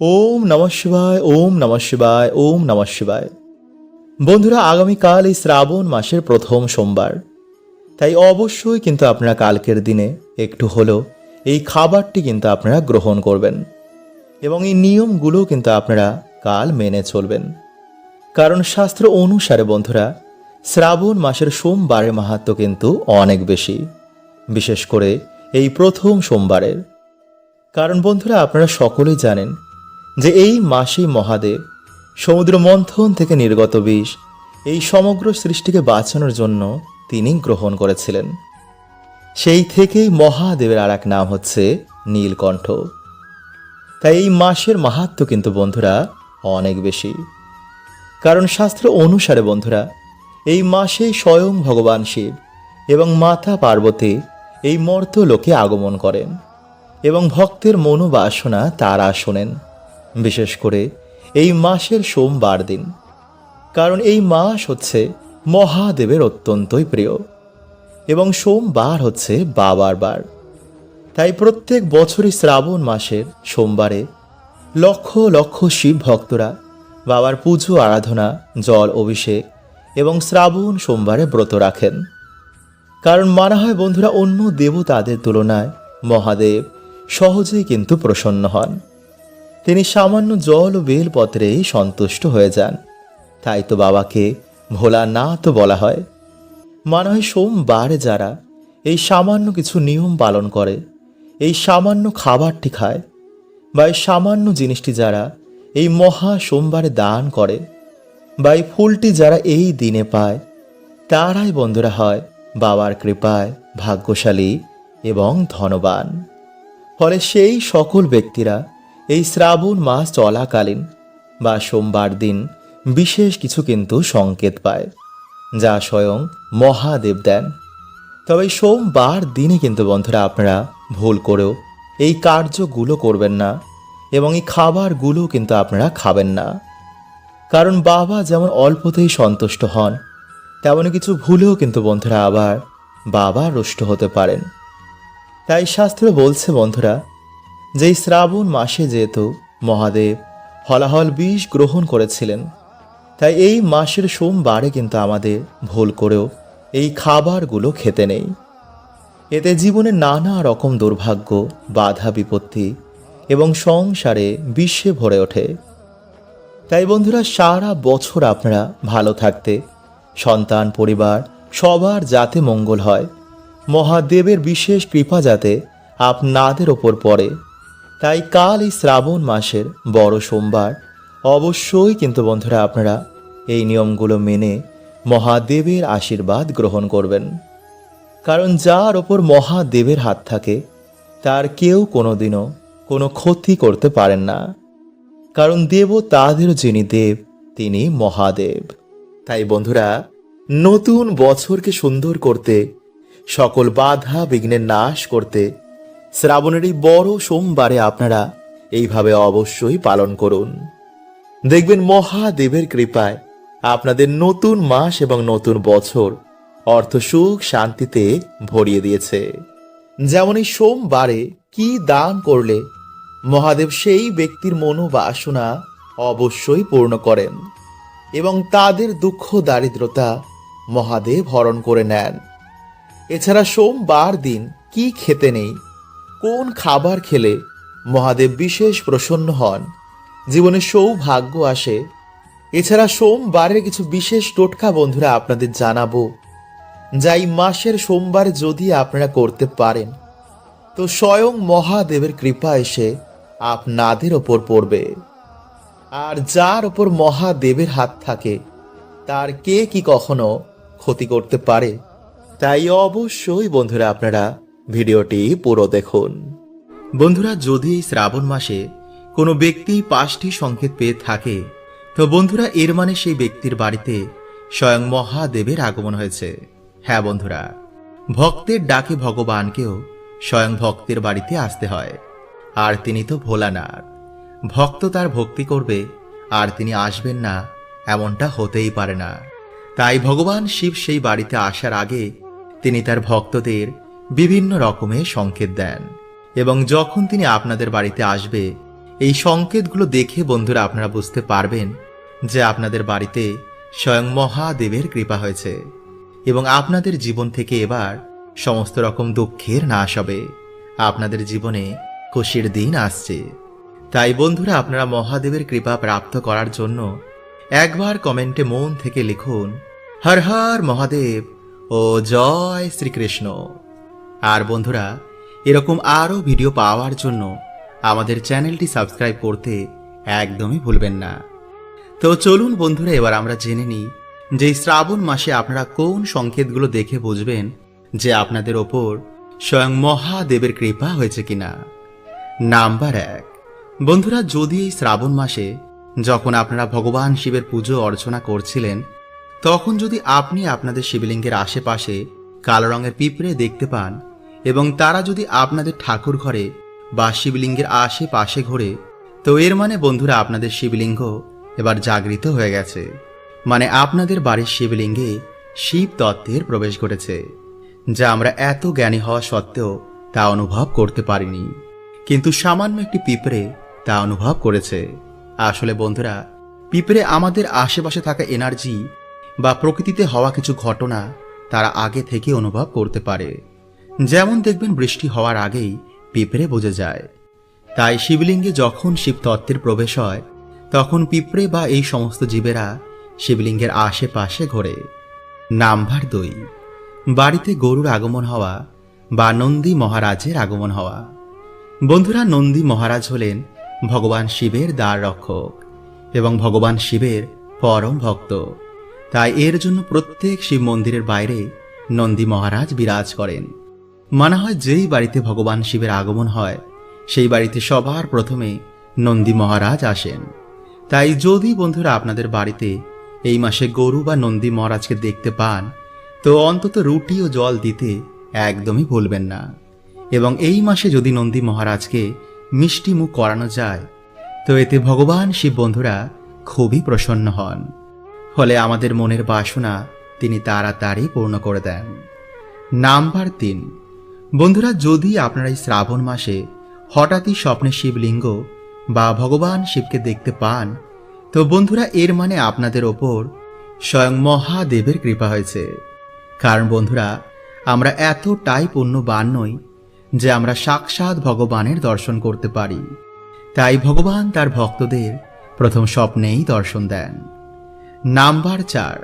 ওম নমঃ শিবায়, ওম নমঃ শিবায়, ওম নমঃ শিবায়। বন্ধুরা, আগামীকাল এই শ্রাবণ মাসের প্রথম সোমবার, তাই অবশ্যই কিন্তু আপনারা কালকের দিনে একটু হলেও এই খাবারটি কিন্তু আপনারা গ্রহণ করবেন এবং এই নিয়মগুলো কিন্তু আপনারা কাল মেনে চলবেন। কারণ শাস্ত্র অনুসারে বন্ধুরা, শ্রাবণ মাসের সোমবারের মাহাত্ম্য কিন্তু অনেক বেশি, বিশেষ করে এই প্রথম সোমবারের। কারণ বন্ধুরা, আপনারা সকলেই জানেন যে এই মাসেই মহাদেব সমুদ্র মন্থন থেকে নির্গত বিষ এই সমগ্র সৃষ্টিকে বাঁচানোর জন্য তিনি গ্রহণ করেছিলেন। সেই থেকেই মহাদেবের আর এক নাম হচ্ছে নীলকণ্ঠ। তাই এই মাসের মাহাত্ম্য কিন্তু বন্ধুরা অনেক বেশি। কারণ শাস্ত্র অনুসারে বন্ধুরা, এই মাসেই স্বয়ং ভগবান শিব এবং মাতা পার্বতী এই মর্ত্যলোকে আগমন করেন এবং ভক্তের মনোবাসনা তারা শোনেন, বিশেষ করে এই মাসের সোমবার দিন। কারণ এই মাস হচ্ছে মহাদেবের অত্যন্তই প্রিয় এবং সোমবার হচ্ছে বাবার বার। তাই প্রত্যেক বছরই শ্রাবণ মাসের সোমবারে লক্ষ লক্ষ শিব ভক্তরা বাবার পুজো আরাধনা, জল অভিষেক এবং শ্রাবণ সোমবারে ব্রত রাখেন। কারণ মানা হয় বন্ধুরা, অন্য দেবতাদের তুলনায় মহাদেব সহজেই কিন্তু প্রসন্ন হন। তিনি সামান্য জল ও বেলপত্রেই সন্তুষ্ট হয়ে যান। তাই তো বাবাকে ভোলানাথ বলা হয়। মানা হয় সোমবারে যারা এই সামান্য কিছু নিয়ম পালন করে, এই সামান্য খাবারটি খায় বা এই সামান্য জিনিসটি যারা এই মহা সোমবারে দান করে বা এই ফুলটি যারা এই দিনে পায়, তারাই বন্ধুরা হয় বাবার কৃপায় ভাগ্যশালী এবং ধনবান। ফলে সেই সকল ব্যক্তিরা এই শ্রাবণ মাস চলাকালীন বা সোমবার দিন বিশেষ কিছু কিন্তু সংকেত পায়, যা স্বয়ং মহাদেব দেন। তবে সোমবার দিনে কিন্তু বন্ধুরা আপনারা ভুল করেও এই কার্যগুলো করবেন না এবং এই খাবারগুলো কিন্তু আপনারা খাবেন না। কারণ বাবা যেমন অল্পতেই সন্তুষ্ট হন, তেমন কিছু ভুলেও কিন্তু বন্ধুরা আবার বাবা রুষ্ট হতে পারেন। তাই শাস্ত্র বলছে বন্ধুরা, যে এই শ্রাবণ মাসে যেহেতু মহাদেব হলাহল বিষ গ্রহণ করেছিলেন, তাই এই মাসের সোমবারে কিন্তু আমাদের ভুল করেও এই খাবারগুলো খেতে নেই। এতে জীবনে নানা রকম দুর্ভাগ্য, বাধা বিপত্তি এবং সংসারে বিশ্বে ভরে ওঠে। তাই বন্ধুরা, সারা বছর আপনারা ভালো থাকতে, সন্তান পরিবার সবার যাতে মঙ্গল হয়, মহাদেবের বিশেষ কৃপা যাতে আপনাদের ওপর পড়ে, তাই কাল এই শ্রাবণ মাসের বড় সোমবার অবশ্যই কিন্তু বন্ধুরা আপনারা এই নিয়মগুলো মেনে মহাদেবের আশীর্বাদ গ্রহণ করবেন। কারণ যার ওপর মহাদেবের হাত থাকে, তার কেউ কোনোদিনও কোনো ক্ষতি করতে পারেন না। কারণ দেবতাদের যিনি দেব, তিনি মহাদেব। তাই বন্ধুরা, নতুন বছরকে সুন্দর করতে, সকল বাধা বিঘ্নের নাশ করতে শ্রাবণের এই বড় সোমবারে আপনারা এইভাবে অবশ্যই পালন করুন। দেখবেন মহাদেবের কৃপায় আপনাদের নতুন মাস এবং নতুন বছর অর্থ সুখ শান্তিতে ভরিয়ে দিয়েছে। যেমন এই সোমবারে কি দান করলে মহাদেব সেই ব্যক্তির মনোবাসনা অবশ্যই পূর্ণ করেন এবং তাদের দুঃখ দারিদ্রতা মহাদেব হরণ করে নেন। এছাড়া সোমবার দিন কি খেতে নেই, কোন খাবার খেলে মহাদেব বিশেষ প্রসন্ন হন, জীবনে সৌভাগ্য আসে, এছাড়া সোমবারের কিছু বিশেষ টোটকা বন্ধুরা আপনাদের জানাবো, যা এই মাসের সোমবার যদি আপনারা করতে পারেন, তো স্বয়ং মহাদেবের কৃপা এসে আপনাদের ওপর পড়বে। আর যার ওপর মহাদেবের হাত থাকে, তার কে কি কখনো ক্ষতি করতে পারে? তাই অবশ্যই বন্ধুরা আপনারা ভিডিওটি পুরো দেখুন। বন্ধুরা, যদি এই শ্রাবণ মাসে কোনো ব্যক্তি 5টি সংকেত পেয়ে থাকে, তো বন্ধুরা এর মানে সেই ব্যক্তির বাড়িতে স্বয়ং মহাদেবের আগমন হয়েছে। হ্যাঁ বন্ধুরা, ভক্তের ডাকে ভগবানকেও স্বয়ং ভক্তের বাড়িতে আসতে হয়। আর তিনি তো ভোলানাথ। ভক্ত তার ভক্তি করবে আর তিনি আসবেন না, এমনটা হতেই পারে না। তাই ভগবান শিব সেই বাড়িতে আসার আগে তিনি তার ভক্তদের বিভিন্ন রকমের সংকেত দেন এবং যখন তিনি আপনাদের বাড়িতে আসবে এই সংকেতগুলো দেখে বন্ধুরা আপনারা বুঝতে পারবেন যে আপনাদের বাড়িতে স্বয়ং মহাদেবের কৃপা হয়েছে এবং আপনাদের জীবন থেকে এবার সমস্ত রকম দুঃখের নাশ হবে। আপনাদের জীবনে খুশির দিন আসছে। তাই বন্ধুরা আপনারা মহাদেবের কৃপা প্রাপ্ত করার জন্য একবার কমেন্টে মন থেকে লিখুন হর হর মহাদেব ও জয় শ্রীকৃষ্ণ। আর বন্ধুরা এরকম আরও ভিডিও পাওয়ার জন্য আমাদের চ্যানেলটি সাবস্ক্রাইব করতে একদমই ভুলবেন না। তো চলুন বন্ধুরা এবার আমরা জেনে নিই যে শ্রাবণ মাসে আপনারা কোন সংকেতগুলো দেখে বুঝবেন যে আপনাদের ওপর স্বয়ং মহাদেবের কৃপা হয়েছে কিনা। নাম্বার 1, বন্ধুরা যদি এই শ্রাবণ মাসে যখন আপনারা ভগবান শিবের পুজো অর্চনা করছিলেন তখন যদি আপনি আপনাদের শিবলিঙ্গের আশেপাশে কালো রঙের পিঁপড়ে দেখতে পান এবং তারা যদি আপনাদের ঠাকুর ঘরে বা শিবলিঙ্গের আশেপাশে ঘোরে, তো এর মানে বন্ধুরা আপনাদের শিবলিঙ্গ এবার জাগৃত হয়ে গেছে। মানে আপনাদের বাড়ির শিবলিঙ্গে শিব তত্ত্বের প্রবেশ ঘটেছে, যা আমরা এত জ্ঞানী হওয়া সত্ত্বেও তা অনুভব করতে পারিনি, কিন্তু সামান্য একটি পিঁপড়ে তা অনুভব করেছে। আসলে বন্ধুরা পিঁপড়ে আমাদের আশেপাশে থাকা এনার্জি বা প্রকৃতিতে হওয়া কিছু ঘটনা তারা আগে থেকে অনুভব করতে পারে। যেমন দেখবেন বৃষ্টি হওয়ার আগেই পিঁপড়ে বুঝে যায়। তাই শিবলিঙ্গে যখন শিব তত্ত্বের প্রবেশ হয় তখন পিঁপড়ে বা এই সমস্ত জীবেরা শিবলিঙ্গের আশেপাশে ঘোরে। নাম্বার 2, বাড়িতে গরুর আগমন হওয়া বা নন্দী মহারাজের আগমন হওয়া। বন্ধুরা নন্দী মহারাজ হলেন ভগবান শিবের দ্বার রক্ষক এবং ভগবান শিবের পরম ভক্ত। তাই এর জন্য প্রত্যেক শিব মন্দিরের বাইরে নন্দী মহারাজ বিরাজ করেন। মানা হয় যেই বাড়িতে ভগবান শিবের আগমন হয় সেই বাড়িতে সবার প্রথমে নন্দী মহারাজ আসেন। তাই যদি বন্ধুরা আপনাদের বাড়িতে এই মাসে গরু বা নন্দী মহারাজকে দেখতে পান তো অন্তত রুটি ও জল দিতে একদমই ভুলবেন না। এবং এই মাসে যদি নন্দী মহারাজকে মিষ্টি মুখ করানো যায় তো এতে ভগবান শিব বন্ধুরা খুবই প্রসন্ন হন। ফলে আমাদের মনের বাসনা তিনি তাড়াতাড়ি পূর্ণ করে দেন। নাম্বার 3, বন্ধুরা যদি আপনারা এই শ্রাবণ মাসে হঠাৎই স্বপ্নে শিবলিঙ্গ বা ভগবান শিবকে দেখতে পান তো বন্ধুরা এর মানে আপনাদের ওপর স্বয়ং মহাদেবের কৃপা হয়েছে। কারণ বন্ধুরা আমরা এতটাই পুণ্যবান নই যে আমরা সাক্ষাৎ ভগবানের দর্শন করতে পারি। তাই ভগবান তার ভক্তদের প্রথম স্বপ্নেই দর্শন দেন। নাম্বার 4,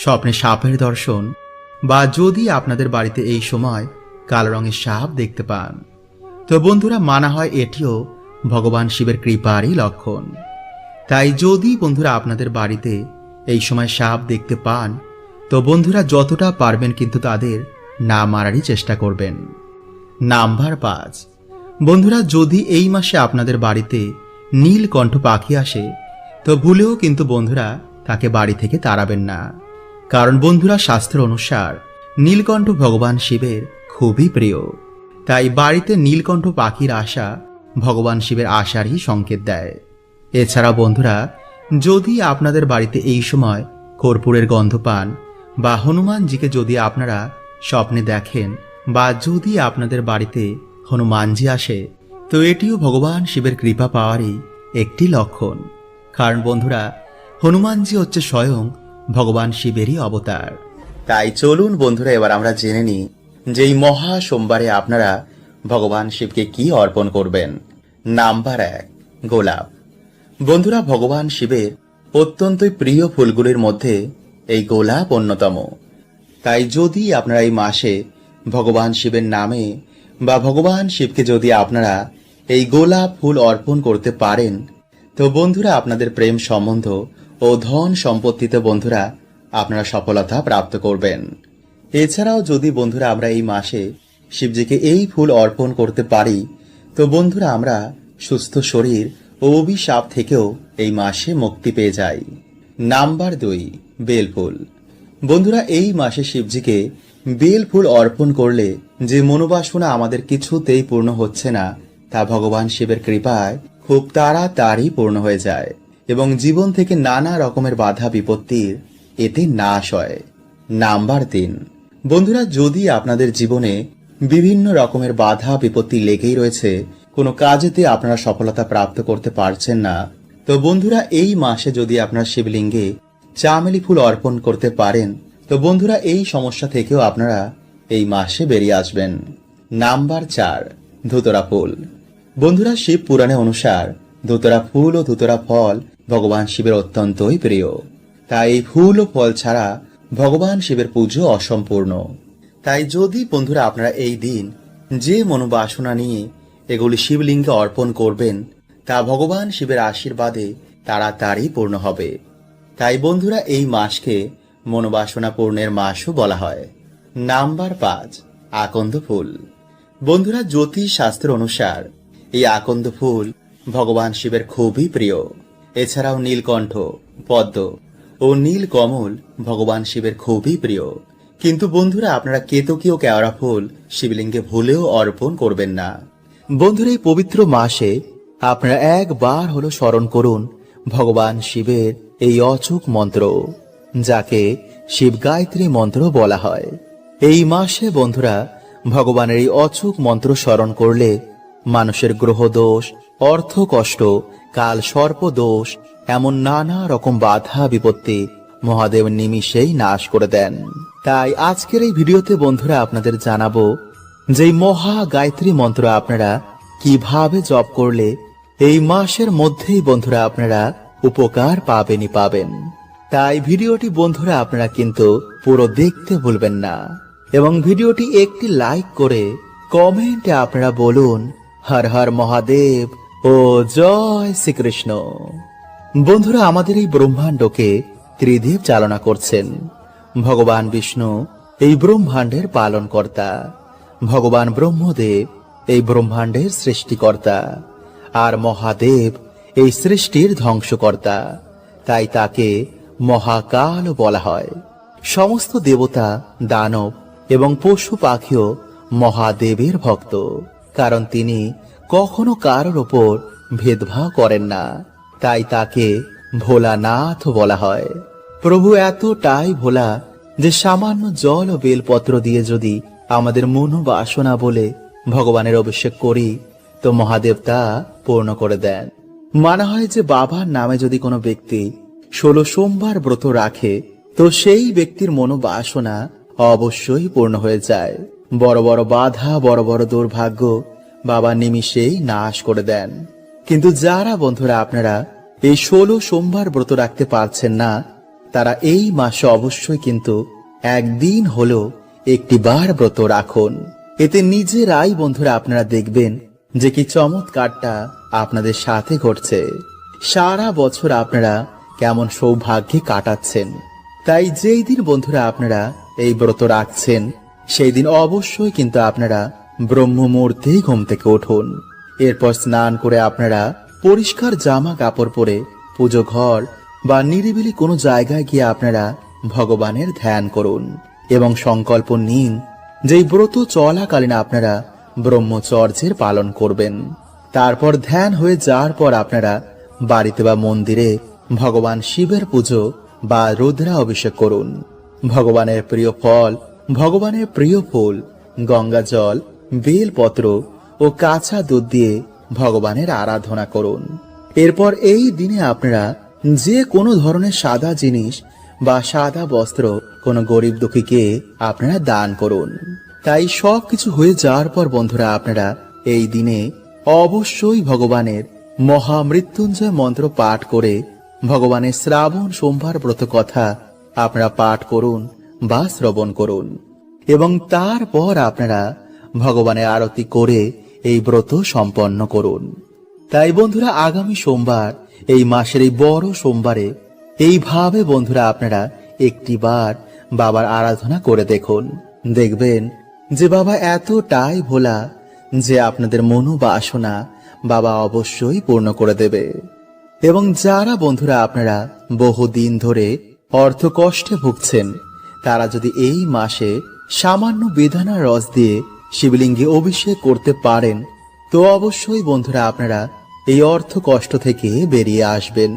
স্বপ্নে সাপের দর্শন বা যদি আপনাদের বাড়িতে এই সময় কালো রঙের সাপ দেখতে পান তো বন্ধুরা মানা হয় এটিও ভগবান শিবের কৃপারই লক্ষণ। তাই যদি বন্ধুরা আপনাদের বাড়িতে এই সময় সাপ দেখতে পান তো বন্ধুরা যতটা পারবেন কিন্তু তাদের না মারারই চেষ্টা করবেন। নাম্বার 5, বন্ধুরা যদি এই মাসে আপনাদের বাড়িতে নীলকণ্ঠ পাখি আসে তো ভুলেও কিন্তু বন্ধুরা তাকে বাড়ি থেকে তাড়াবেন না। কারণ বন্ধুরা শাস্ত্র অনুসার নীলকণ্ঠ ভগবান শিবের খুবই প্রিয়। তাই বাড়িতে নীলকণ্ঠ পাখির আসা ভগবান শিবের আসারই সংকেত দেয়। এছাড়া বন্ধুরা যদি আপনাদের বাড়িতে এই সময় কর্পূরের গন্ধ পান বা হনুমানজিকে যদি আপনারা স্বপ্নে দেখেন বা যদি আপনাদের বাড়িতে হনুমানজি আসে তো এটিও ভগবান শিবের কৃপা পাওয়ারই একটি লক্ষণ। কারণ বন্ধুরা হনুমানজি হচ্ছে স্বয়ং ভগবান শিবেরই অবতার। তাই চলুন বন্ধুরা এবার আমরা জেনে নিই যে এই মহা সোমবারে আপনারা ভগবান শিবকে কি অর্পণ করবেন। নাম্বার 1, গোলাপ। বন্ধুরা ভগবান শিবের অত্যন্তই প্রিয় ফুলগুলির মধ্যে এই গোলাপ অন্যতম। তাই যদি আপনারা এই মাসে ভগবান শিবের নামে বা ভগবান শিবকে যদি আপনারা এই গোলাপ ফুল অর্পণ করতে পারেন তো বন্ধুরা আপনাদের প্রেম সম্বন্ধ ও ধন সম্পত্তিতে বন্ধুরা আপনারা সফলতা প্রাপ্ত করবেন। এছাড়াও যদি বন্ধুরা আমরা এই মাসে শিবজিকে এই ফুল অর্পণ করতে পারি তো বন্ধুরা আমরা সুস্থ শরীর ও অভিশাপ থেকেও এই মাসে মুক্তি পেয়ে যাই। নাম্বার 2, বেলফুল। বন্ধুরা এই মাসে শিবজিকে বেল ফুল অর্পণ করলে যে মনোবাসনা আমাদের কিছুতেই পূর্ণ হচ্ছে না তা ভগবান শিবের কৃপায় খুব তাড়াতাড়ি পূর্ণ হয়ে যায় এবং জীবন থেকে নানা রকমের বাধা বিপত্তির এতে নাশ হয়। নাম্বার 3, বন্ধুরা যদি আপনাদের জীবনে বিভিন্ন রকমের বাধা বিপত্তি লেগেই রয়েছে কোনো কাজেতে আপনারা সফলতা প্রাপ্ত করতে পারছেন না, তো বন্ধুরা এই মাসে যদি আপনারা শিবলিঙ্গে চামেলি ফুল অর্পণ করতে পারেন, তো বন্ধুরা এই সমস্যা থেকেও আপনারা এই মাসে বেরিয়ে আসবেন। নাম্বার 4, ধুতরা ফুল। বন্ধুরা, শিব পুরাণে অনুসার ধুতরা ফুল ও ধুতরা ফল ভগবান শিবের অত্যন্তই প্রিয়। তাই এই ফুল ও ফল ছাড়া ভগবান শিবের পুজো অসম্পূর্ণ। তাই যদি বন্ধুরা আপনারা এই দিন যে মনোবাসনা নিয়ে এগুলি শিবলিঙ্গে অর্পণ করবেন, তা ভগবান শিবের আশীর্বাদে তাড়াতাড়ি পূর্ণ হবে। তাই বন্ধুরা এই মাসকে মনোবাসনা পূর্ণের মাসও বলা হয়। নাম্বার 5, আকন্দ ফুল। বন্ধুরা, জ্যোতিষ শাস্ত্র অনুসার এই আকন্দ ফুল ভগবান শিবের খুবই প্রিয়। এছাড়াও নীলকণ্ঠ, পদ্ম ও নীল কমল ভগবান শিবের খুবই প্রিয়। কিন্তু বন্ধুরা আপনারা কেতকী ও কেওড়া ফুল শিবলিঙ্গে ভুলেও অর্পণ করবেন না। বন্ধুরা, এই পবিত্র মাসে আপনারা একবার হলো স্মরণ করুন ভগবান শিবের এই অচূক মন্ত্র, যাকে শিব গায়ত্রী মন্ত্র বলা হয়। এই মাসে বন্ধুরা ভগবানের এই অচূক মন্ত্র স্মরণ করলে মানুষের গ্রহ দোষ, অর্থ কষ্ট, কাল সর্প দোষ, এমন নানা রকম বাধা বিপত্তি মহাদেব নিমিষেই নাশ করে দেন। তাই আজকের এই ভিডিওতে বন্ধুরা আপনাদের জানাবো যে মহা গায়ত্রী মন্ত্র আপনারা কিভাবে জপ করলে এই মাসের মধ্যেই বন্ধুরা আপনারা উপকার পাবেনই পাবেন। তাই ভিডিওটি বন্ধুরা আপনারা কিন্তু পুরো দেখতে ভুলবেন না, এবং ভিডিওটি একটি লাইক করে কমেন্টে আপনারা বলুন হর হর মহাদেব ও জয় শ্রীকৃষ্ণ। বন্ধুরা, আমাদের এই ব্রহ্মাণ্ডকে ত্রিদেব চালনা করছেন। ভগবান বিষ্ণু এই ব্রহ্মাণ্ডের পালনকর্তা, ভগবান ব্রহ্মদেব এই ব্রহ্মাণ্ডের সৃষ্টিকর্তা, আর মহাদেব এই সৃষ্টির ধ্বংসকর্তা। তাই তাকে মহাকাল বলা হয়। সমস্ত দেবতা, দানব এবং পশু পাখিও মহাদেবের ভক্ত, কারণ তিনি কখনো কারোর ওপর ভেদভাব করেন না। তাই তাকে ভোলানাথ বলা হয়। প্রভু এতটাই ভোলা যে সামান্য জল ও বেলপত্র দিয়ে যদি আমাদের মনোবাসনা বলে ভগবানের অভিষেক করি, তো মহাদেব তা পূর্ণ করে দেন। মানা হয় যে বাবার নামে যদি কোনো ব্যক্তি 16 সোমবার ব্রত রাখে, তো সেই ব্যক্তির মনোবাসনা অবশ্যই পূর্ণ হয়ে যায়। বড় বড় বাধা, বড় বড় দুর্ভাগ্য বাবা নিমিষেই নাশ করে দেন। কিন্তু যারা বন্ধুরা আপনারা এই 16 সোমবার ব্রত রাখতে পারছেন না, তারা এই মাসে অবশ্যই কিন্তু একদিন হলো একটি বার ব্রত রাখুন। এতে নিজেরাই বন্ধুরা আপনারা দেখবেন যে কি চমৎকারটা আপনাদের সাথে ঘটছে। সারা বছর আপনারা কেমন সৌভাগ্যে কাটাচ্ছেন। তাই যেই দিন বন্ধুরা আপনারা এই ব্রত রাখছেন, সেই দিন অবশ্যই কিন্তু আপনারা ব্রহ্ম মুহূর্তেই ঘুম থেকে উঠুন। এরপর স্নান করে আপনারা পরিষ্কার জামা কাপড় পরে পুজো ঘর বা নিরিবিলি কোনো জায়গায় গিয়ে আপনারা ভগবানের ধ্যান করুন এবং সংকল্প নিন যেই ব্রত চলাকালীন আপনারা ব্রহ্মচর্যের পালন করবেন। তারপর ধ্যান হয়ে যাওয়ার পর আপনারা বাড়িতে বা মন্দিরে ভগবান শিবের পুজো বা রুদ্রা অভিষেক করুন। ভগবানের প্রিয় ফল, ভগবানের প্রিয় ফুল, গঙ্গা জল, বেলপত্র ও কাঁচা দুধ দিয়ে ভগবানের আরাধনা করুন। এরপর এই দিনে আপনারা যে কোনো ধরনের সাদা জিনিস বা সাদা বস্ত্র কোনো গরিব দুঃখীকে আপনারা দান করুন। তাই সবকিছু হয়ে যাওয়ার পর বন্ধুরা আপনারা এই দিনে অবশ্যই ভগবানের মহামৃত্যুঞ্জয় মন্ত্র পাঠ করে ভগবানের শ্রাবণ সোমবার ব্রত কথা আপনারা পাঠ করুন বা শ্রবণ করুন, এবং তারপর আপনারা ভগবানের আরতি করে এই ব্রত সম্পন্ন করুন। তাই বন্ধুরা আগামী সোমবার, এই মাসের এই বড় সোমবারে এইভাবে বন্ধুরা আপনারা একটিবার বাবার আরাধনা করে দেখুন। দেখবেন যে বাবা এতটাই ভোলা যে আপনাদের মনোবাসনা বাবা অবশ্যই পূর্ণ করে দেবে। এবং যারা বন্ধুরা আপনারা বহুদিন ধরে অর্থ কষ্টে ভুগছেন, তারা যদি এই মাসে সামান্য বেদানা রস দিয়ে শিবলিঙ্গে অভিষেক করতে পারেন, তো অবশ্যই বন্ধুরা আপনারা এই অর্থ কষ্ট থেকে বেরিয়ে আসবেন।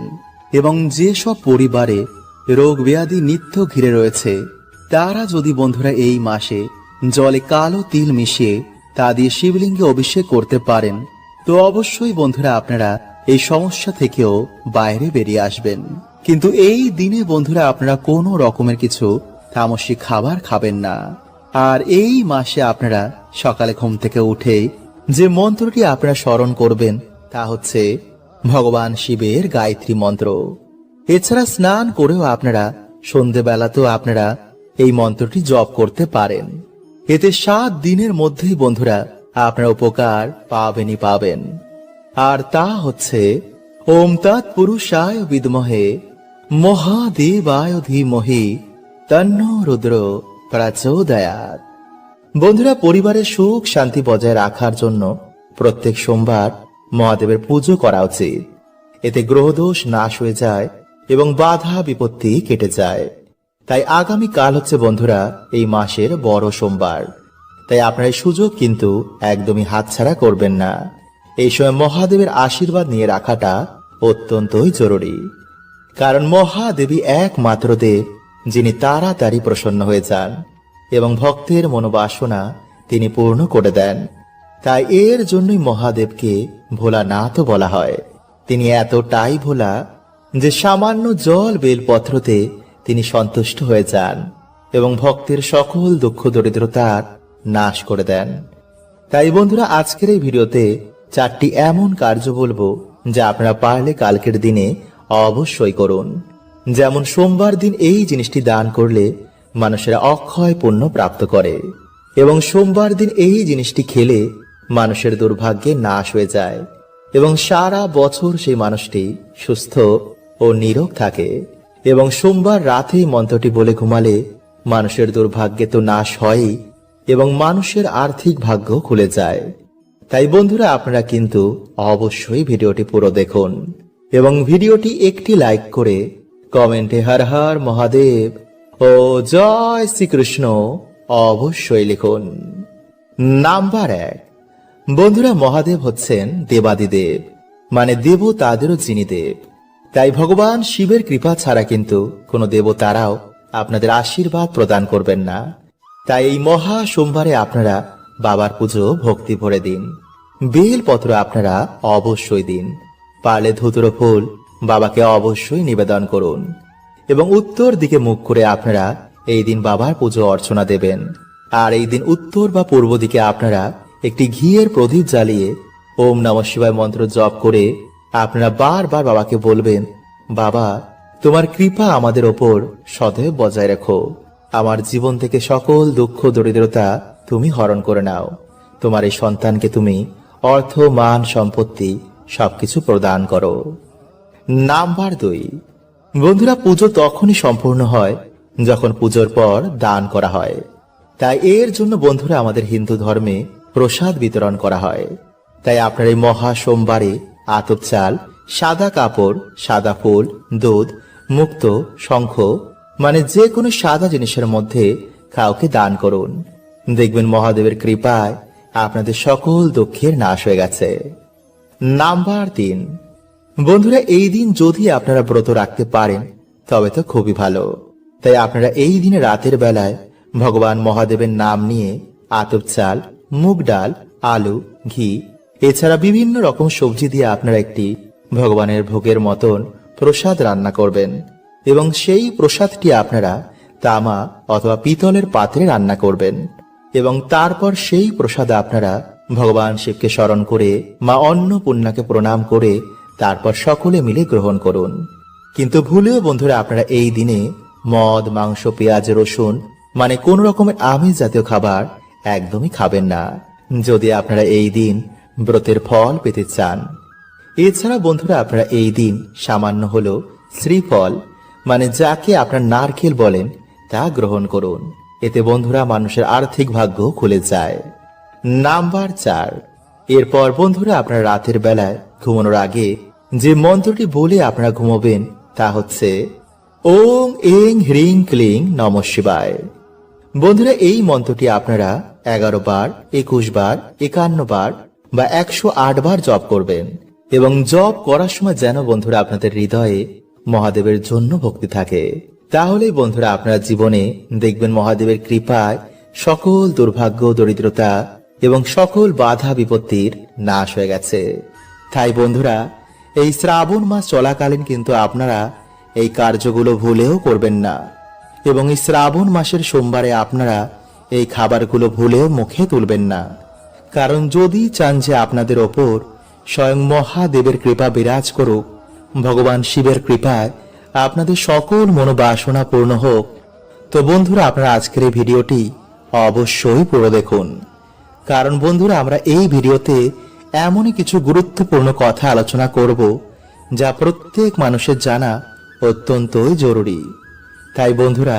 এবং যেসব পরিবারে রোগ ব্যাধি নিত্য ঘিরে রয়েছে, তারা যদি বন্ধুরা এই মাসে জলে কালো তিল মিশিয়ে তা দিয়ে শিবলিঙ্গে অভিষেক করতে পারেন, তো অবশ্যই বন্ধুরা আপনারা এই সমস্যা থেকেও বাইরে বেরিয়ে আসবেন। কিন্তু এই দিনে বন্ধুরা আপনারা কোনো রকমের কিছু তামসিক খাবার খাবেন না। আর এই মাসে আপনারা সকালে ঘুম থেকে উঠেই যে মন্ত্রটি আপনারা স্মরণ করবেন তা হচ্ছে ভগবান শিবের গায়ত্রী মন্ত্র। এছাড়া স্নান করেও আপনারা সন্ধেবেলাতেও আপনারা এই মন্ত্রটি জপ করতে পারেন। এতে 7 দিনের মধ্যেই বন্ধুরা আপনারা উপকার পাবেনই পাবেন। আর তা হচ্ছে ওম তৎপুরুষায় বিদ্মহে মহাদেবায় ধীমহি তন্নো রুদ্র প্রচোদয়াৎ। বন্ধুরা পরিবারের সুখ শান্তি বজায় রাখার জন্য প্রত্যেক সোমবার মহাদেবের পুজো করা উচিত। এতে গ্রহদোষ নাশ হয়ে যায় এবং বাধা বিপত্তি কেটে যায়। তাই আগামী কাল হচ্ছে বন্ধুরা এই মাসের বড় সোমবার। তাই আপনার এই সুযোগ কিন্তু একদমই হাতছাড়া করবেন না। এই সময় মহাদেবের আশীর্বাদ নিয়ে রাখাটা অত্যন্তই জরুরি। কারণ মহাদেবী একমাত্র দেব যিনি তাড়াতাড়ি প্রসন্ন হয়ে যান এবং ভক্তের মনোবাসনা তিনি পূর্ণ করে দেন। তাই এর জন্যই মহাদেবকে ভোলানাথও বলা হয়। তিনি এতটাই ভোলা যে সামান্য জল বেলপত্রতে তিনি সন্তুষ্ট হয়ে যান এবং ভক্তের সকল দুঃখ দরিদ্রতার নাশ করে দেন। তাই বন্ধুরা আজকের এই ভিডিওতে 4টি এমন কার্য বলবো যা আপনারা পারলে কালকের দিনে অবশ্যই করুন। যেমন সোমবার দিন এই জিনিসটি দান করলে মানুষেরা অক্ষয় পুণ্য প্রাপ্ত করে এবং সোমবার দিন এই জিনিসটি খেলে মানুষের দুর্ভাগ্যে নাশ হয়ে যায় এবং সারা বছর সেই মানুষটি সুস্থ ও নিরোগ থাকে। এবং সোমবার রাতে মন্ত্রটি বলে ঘুমালে মানুষের দুর্ভাগ্যে তো নাশ হয়ই এবং মানুষের আর্থিক ভাগ্য খুলে যায়। তাই বন্ধুরা আপনারা কিন্তু অবশ্যই ভিডিওটি পুরো দেখুন এবং ভিডিওটি একটি লাইক করে কমেন্টে হর হর মহাদেব ও জয় শ্রীকৃষ্ণ অবশ্যই লিখুন। নাম্বার 1, বন্ধুরা মহাদেব হচ্ছেন দেবাদিদেব, মানে দেবতাদেরও যিনি দেব। তাই ভগবান শিবের কৃপা ছাড়া কিন্তু কোনো দেবতারাও আপনাদের আশীর্বাদ প্রদান করবেন না। তাই এই মহা সোমবারে আপনারা বাবার পুজো ভক্তি ভরে দিন। বেলপত্র আপনারা অবশ্যই দিন। পারলে ধুতুরো ফুল বাবাকে অবশ্যই নিবেদন করুন এবং উত্তর দিকে মুখ করে আপনারা এই দিন বাবার পুজো অর্চনা দেবেন। আর এই দিন উত্তর বা পূর্ব দিকে আপনারা একটি ঘিয়ের প্রদীপ জ্বালিয়ে ওম নমঃ শিবায় মন্ত্র জপ করে আপনারা বারবার বাবাকে বলবেন, বাবা তোমার কৃপা আমাদের ওপর সদৈব বজায় রেখো। আমার জীবন থেকে সকল দুঃখ দরিদ্রতা তুমি হরণ করে নাও। তোমার এই সন্তানকে তুমি অর্থ মান সম্পত্তি সবকিছু প্রদান করো। নাম্বার 2, বন্ধুরা পুজো তখনই সম্পূর্ণ হয় যখন পুজোর পর দান করা হয়। তাই এর জন্য বন্ধুরা আমাদের হিন্দু ধর্মে প্রসাদ বিতরণ করা হয়। তাই আপনার এই মহা সোমবারে আতপ চাল, সাদা কাপড়, সাদা ফুল, দুধ, মুক্ত, শঙ্খ, মানে যে কোনো সাদা জিনিসের মধ্যে কাউকে দান করুন। দেখবেন মহাদেবের কৃপায় আপনাদের সকল দুঃখের নাশ হয়ে গেছে। নাম্বার 3, বন্ধুরা এই দিন যদি আপনারা ব্রত রাখতে পারেন তবে তো খুবই ভালো। তাই আপনারা এই দিনে রাতের বেলায় ভগবান মহাদেবের নাম নিয়ে আতপ চাল, মুগ ডাল, আলু, ঘি এছাড়া বিভিন্ন রকম সবজি দিয়ে আপনারা একটি ভগবানের ভোগের মতন প্রসাদ রান্না করবেন এবং সেই প্রসাদটি আপনারা তামা অথবা পিতলের পাত্রে রান্না করবেন এবং তারপর সেই প্রসাদ আপনারা ভগবান শিবকে স্মরণ করে মা অন্নপূর্ণাকে প্রণাম করে তারপর সকলে মিলে গ্রহণ করুন। কিন্তু ভুলেও বন্ধুরা আপনারা এই দিনে মদ, মাংস, পেঁয়াজ, রসুন মানে কোন রকমের আমিষ জাতীয় খাবার একদমই খাবেন না যদি আপনারা এই দিন ব্রতের ফল পেতে চান। এছাড়া বন্ধুরা আপনারা এই দিন সামান্য হলো শ্রীফল মানে যাকে আপনার নারকেল বলেন তা গ্রহণ করুন। এতে বন্ধুরা মানুষের আর্থিক ভাগ্য খুলে যায়। নাম্বার 4, এরপর বন্ধুরা আপনারা রাতের বেলায় ঘুমানোর আগে যে মন্ত্রটি বলে আপনারা ঘুমাবেন তা হচ্ছে ওং এং হ্রিং ক্লিং নমঃ শিবায়। বন্ধুরা এই মন্ত্রটি আপনারা 11 বার, 21 বার, 51 বার বা 108 বার জপ করবেন এবং জপ করার সময় যেন বন্ধুরা আপনাদের হৃদয়ে মহাদেবের জন্য ভক্তি থাকে। তাহলেই বন্ধুরা আপনার জীবনে দেখবেন মহাদেবের কৃপায় সকল দুর্ভাগ্য দরিদ্রতা এবং সকল বাধা বিপত্তির নাশ হয়ে গেছে। তাই বন্ধুরা, এই শ্রাবণ মাস চলাকালীন কিন্তু আপনারা এই কার্যগুলো ভুলেও করবেন না। এবং এই শ্রাবণ মাসের সোমবারে আপনারা এই খাবারগুলো ভুলেও মুখে তুলবেন না। কারণ যদি চান যে আপনাদের ওপর স্বয়ং মহাদেবের কৃপা বিরাজ করুক, ভগবান শিবের কৃপায় আপনাদের সকল মনোবাসনা পূর্ণ হোক, তো বন্ধুরা আপনারা আজকের এই ভিডিওটি অবশ্যই পুরো দেখুন। কারণ বন্ধুরা, আমরা এই ভিডিওতে এমনই কিছু গুরুত্বপূর্ণ কথা আলোচনা করব যা প্রত্যেক মানুষের জানা অত্যন্তই জরুরি। তাই বন্ধুরা,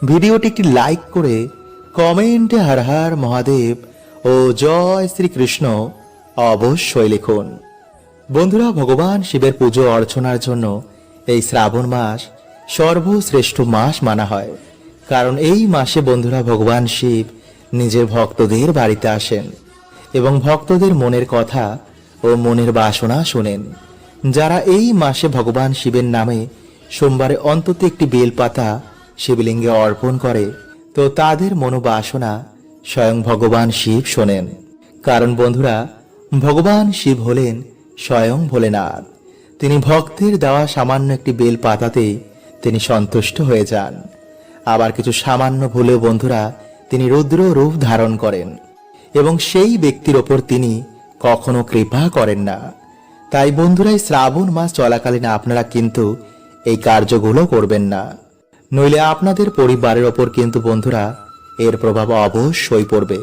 ভিডিওটি একটি লাইক করে কমেন্টে হর হর মহাদেব ও জয় শ্রীকৃষ্ণ অবশ্যই লিখুন। বন্ধুরা, ভগবান শিবের পুজো অর্চনার জন্য এই শ্রাবণ মাস সর্বশ্রেষ্ঠ মাস মানা হয়। কারণ এই মাসে বন্ধুরা ভগবান শিব নিজের ভক্তদের বাড়িতে আসেন এবং ভক্তদের মনের কথা ও মনের বাসনা শোনেন। যারা এই মাসে ভগবান শিবের নামে সোমবারে অন্তত একটি বেলপাতা শিবলিঙ্গে অর্পণ করে, তো তাদের মনোবাসনা স্বয়ং ভগবান শিব শোনেন। কারণ বন্ধুরা, ভগবান শিব হলেন স্বয়ং ভোলেনাথ। তিনি ভক্তের দেওয়া সামান্য একটি বেল পাতাতেই তিনি সন্তুষ্ট হয়ে যান। আবার কিছু সামান্য ভুলেও বন্ধুরা তিনি রুদ্র রূপ ধারণ করেন এবং সেই ব্যক্তির ওপর তিনি কখনো কৃপা করেন না। তাই বন্ধুরা, এই শ্রাবণ মাস চলাকালীন আপনারা কিন্তু এই কার্যগুলো করবেন না, নইলে আপনাদের পরিবারের ওপর কিন্তু বন্ধুরা এর প্রভাব অবশ্যই পড়বে।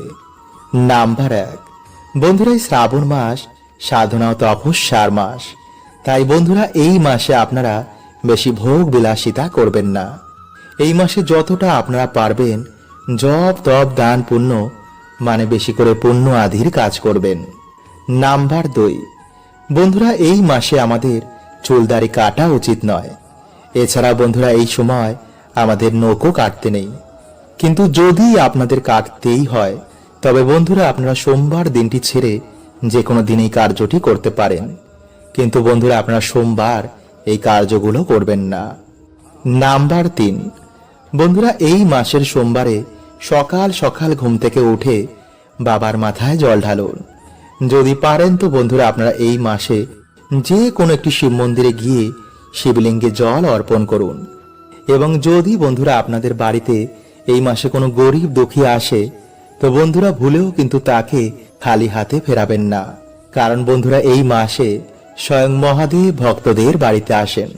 নাম্বার 1, বন্ধুরা, এই শ্রাবণ মাস সাধনা ও তপস্যার মাস। তাই বন্ধুরা, এই মাসে আপনারা বেশি ভোগ বিলাসিতা করবেন না। এই মাসে যতটা আপনারা পারবেন জপ তপ দান পুণ্য মানে বেশি করে পুণ্য আদির কাজ করবেন। নাম্বার 2, বন্ধুরা, এই মাসে আমাদের চুলদাড়ি কাটা উচিত নয়। এছাড়া বন্ধুরা এই সময় আমাদের নখও কাটতে নেই। কিন্তু যদি আপনাদের কাটতেই হয় তবে বন্ধুরা আপনারা সোমবার দিনটি ছেড়ে যে কোনো দিন এই কার্যটি করতে পারেন। কিন্তু বন্ধুরা আপনারা সোমবার এই কার্যগুলো করবেন না। নাম্বার 3, বন্ধুরা, এই মাসের সোমবারে সকাল সকাল ঘুম থেকে উঠে বাবার মাথায় জল ঢালুন। যদি পারেন তো বন্ধুরা আপনারা এই মাসে যে কোনো একটি শিব মন্দিরে গিয়ে শিবলিঙ্গে জল অর্পণ করুন। এবং যদি বন্ধুরা আপনাদের বাড়িতে এই মাসে কোনো গরিব দুঃখী আসে তো বন্ধুরা ভুলেও কিন্তু তাকে খালি হাতে ফেরাবেন না। কারণ বন্ধুরা এই মাসে স্বয়ং মহাদেব ভক্তদের বাড়িতে আসেন।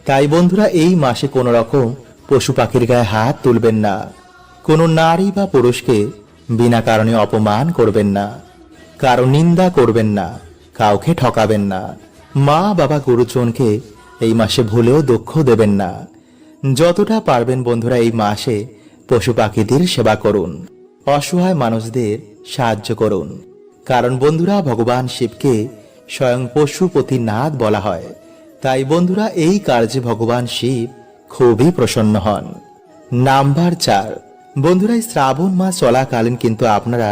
তাই বন্ধুরা এই মাসে কোনো রকম পশু পাখির গায়ে হাত তুলবেন না। কোনো নারী বা পুরুষকে বিনা কারণে অপমান করবেন না, কারো নিন্দা করবেন না, কাউকে ঠকাবেন না। মা বাবা গুরুজনকে এই মাসে ভুলেও দুঃখ দেবেন না। যতটা পারবেন বন্ধুরা এই মাসে পশু পাখিদের সেবা করুন, অসহায় মানুষদের সাহায্য করুন। কারণ বন্ধুরা ভগবান শিবকে স্বয়ং পশুপতিনাথ বলা হয়। তাই বন্ধুরা এই কার্যে ভগবান শিব খুবই প্রসন্ন হন। নাম্বার 4, বন্ধুরা, এই শ্রাবণ মাস চলাকালীন কিন্তু আপনারা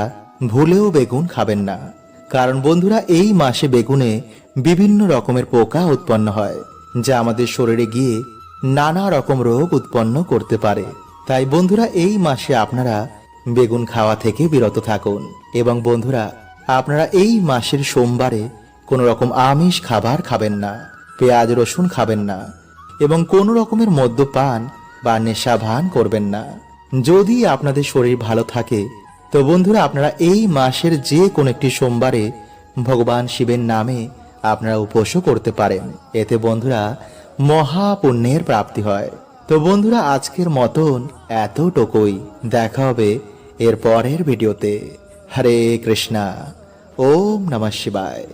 ভুলেও বেগুন খাবেন না। কারণ বন্ধুরা এই মাসে বেগুনে বিভিন্ন রকমের পোকা উৎপন্ন হয় যা আমাদের শরীরে গিয়ে নানা রকম রোগ উৎপন্ন করতে পারে। তাই বন্ধুরা এই মাসে আপনারা বেগুন খাওয়া থেকে বিরত থাকুন। এবং বন্ধুরা আপনারা এই মাসের সোমবারে কোনো রকম আমিষ খাবার খাবেন না, পেঁয়াজ রসুন খাবেন না এবং কোনো রকমের মদ্যপান বা নেশা ভান করবেন না। যদি আপনাদের শরীর ভালো থাকে তো বন্ধুরা আপনারা এই মাসের যে কোনো একটি সোমবারে ভগবান শিবের নামে আপনারা উপোসও করতে পারেন। এতে বন্ধুরা মহাপুণ্যের প্রাপ্তি হয়। তো বন্ধুরা আজকের মতন এতটুকুই। দেখা হবে এর পরের ভিডিওতে। হরে কৃষ্ণা। ওম নমঃ শিবায়।